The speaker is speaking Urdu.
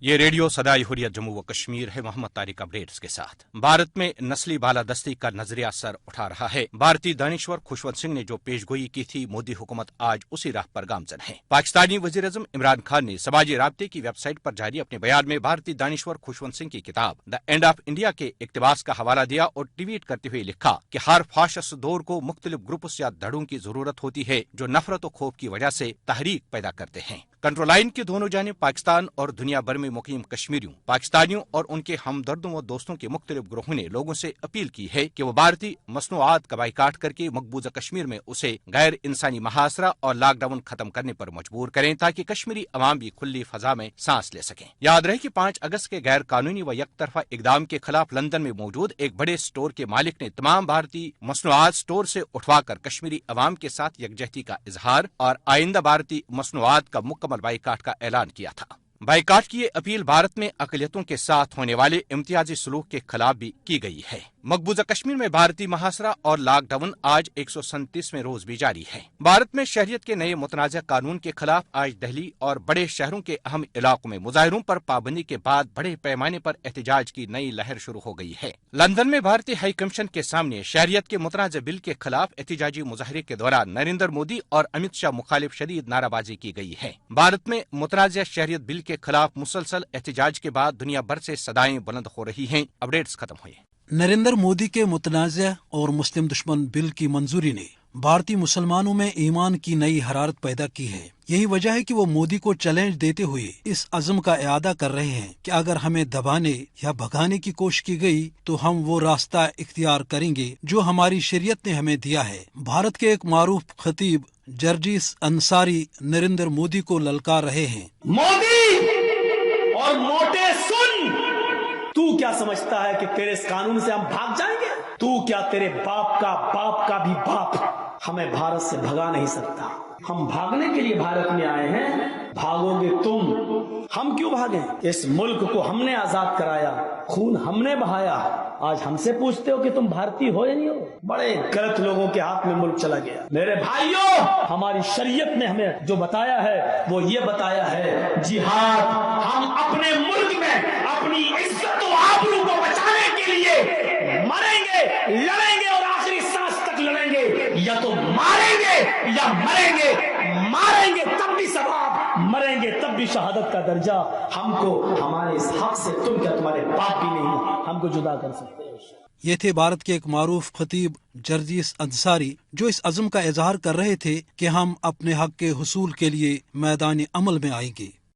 یہ ریڈیو صدائے حریت جموں و کشمیر ہے۔ محمد طارق اپڈیٹس کے ساتھ۔ بھارت میں نسلی بالادستی کا نظریہ سر اٹھا رہا ہے۔ بھارتی دانشور خوشونت سنگھ نے جو پیش گوئی کی تھی، مودی حکومت آج اسی راہ پر گامزن ہے۔ پاکستانی وزیر اعظم عمران خان نے سماجی رابطے کی ویب سائٹ پر جاری اپنے بیان میں بھارتی دانشور خوشونت سنگھ کی کتاب دی اینڈ آف انڈیا کے اقتباس کا حوالہ دیا اور ٹویٹ کرتے ہوئے لکھا کہ ہر فاشسٹ دور کو مختلف گروپس یا دھڑوں کی ضرورت ہوتی ہے جو نفرت و خوف کی وجہ سے تحریک پیدا کرتے ہیں۔ کنٹرول لائن کے دونوں جانب پاکستان اور دنیا بھر میں مقیم کشمیریوں، پاکستانیوں اور ان کے ہمدردوں و دوستوں کے مختلف گروہوں نے لوگوں سے اپیل کی ہے کہ وہ بھارتی مصنوعات کا بائیکاٹ کر کے مقبوضہ کشمیر میں اسے غیر انسانی محاصرہ اور لاک ڈاؤن ختم کرنے پر مجبور کریں تاکہ کشمیری عوام بھی کھلی فضا میں سانس لے سکیں۔ یاد رہے کہ 5 اگست کے غیر قانونی و یک طرفہ اقدام کے خلاف لندن میں موجود ایک بڑے اسٹور کے مالک نے تمام بھارتی مصنوعات اسٹور سے اٹھوا کر کشمیری عوام کے ساتھ یکجہتی کا اظہار اور آئندہ بھارتی مصنوعات کا مکمل بائیکاٹ کا اعلان کیا تھا۔ بائیکاٹ کی یہ اپیل بھارت میں اقلیتوں کے ساتھ ہونے والے امتیازی سلوک کے خلاف بھی کی گئی ہے۔ مقبوضہ کشمیر میں بھارتی محاصرہ اور لاک ڈاؤن آج 137ویں روز بھی جاری ہے۔ بھارت میں شہریت کے نئے متنازع قانون کے خلاف آج دہلی اور بڑے شہروں کے اہم علاقوں میں مظاہروں پر پابندی کے بعد بڑے پیمانے پر احتجاج کی نئی لہر شروع ہو گئی ہے۔ لندن میں بھارتی ہائی کمیشن کے سامنے شہریت کے متنازع بل کے خلاف احتجاجی مظاہرے کے دوران نریندر مودی اور امت شاہ مخالف شدید نعرہ بازی کی گئی ہے۔ بھارت میں متنازع شہریت بل کے خلاف مسلسل احتجاج کے بعد دنیا بھر سے صدائیں بلند ہو رہی ہیں۔ اپڈیٹس ختم ہوئے۔ نریندر مودی کے متنازع اور مسلم دشمن بل کی منظوری نے بھارتی مسلمانوں میں ایمان کی نئی حرارت پیدا کی ہے۔ یہی وجہ ہے کہ وہ مودی کو چیلنج دیتے ہوئے اس عزم کا اعادہ کر رہے ہیں کہ اگر ہمیں دبانے یا بھگانے کی کوشش کی گئی تو ہم وہ راستہ اختیار کریں گے جو ہماری شریعت نے ہمیں دیا ہے۔ بھارت کے ایک معروف خطیب جرجیس انصاری نریندر مودی کو للکار رہے ہیں۔ مودی اور موٹے سن، تو کیا سمجھتا ہے کہ تیرے اس قانون سے ہم بھاگ جائیں گے؟ تو کیا تیرے باپ کا بھی باپ ہمیں بھارت سے بھگا نہیں سکتا؟ ہم بھاگنے کے لیے بھارت میں آئے ہیں، بھاگو گے تم۔ ہم کیوں بھاگیں؟ اس ملک کو ہم نے آزاد کرایا، خون ہم نے بہایا، آج ہم سے پوچھتے ہو کہ تم بھارتی ہو یا نہیں ہو؟ بڑے غلط لوگوں کے ہاتھ میں ملک چلا گیا۔ میرے بھائیوں، ہماری شریعت نے ہمیں جو بتایا ہے وہ یہ بتایا ہے جہاد۔ ہم اپنے ملک میں اپنی عزت و آبرو کو بچانے کے لیے مریں گے، لڑیں گے اور آخری سانس تک لڑیں گے، یا تو ماریں گے یا مریں گے۔ ماریں گے تب بھی ثواب، مریں گے تب بھی شہادت کا درجہ۔ ہم کو ہمارے اس حق سے تم کیا تمہارے باپ بھی نہیں ہم کو جدا کر سکتے۔ یہ تھے بھارت کے ایک معروف خطیب جرجیس انصاری جو اس عزم کا اظہار کر رہے تھے کہ ہم اپنے حق کے حصول کے لیے میدان عمل میں آئیں گے۔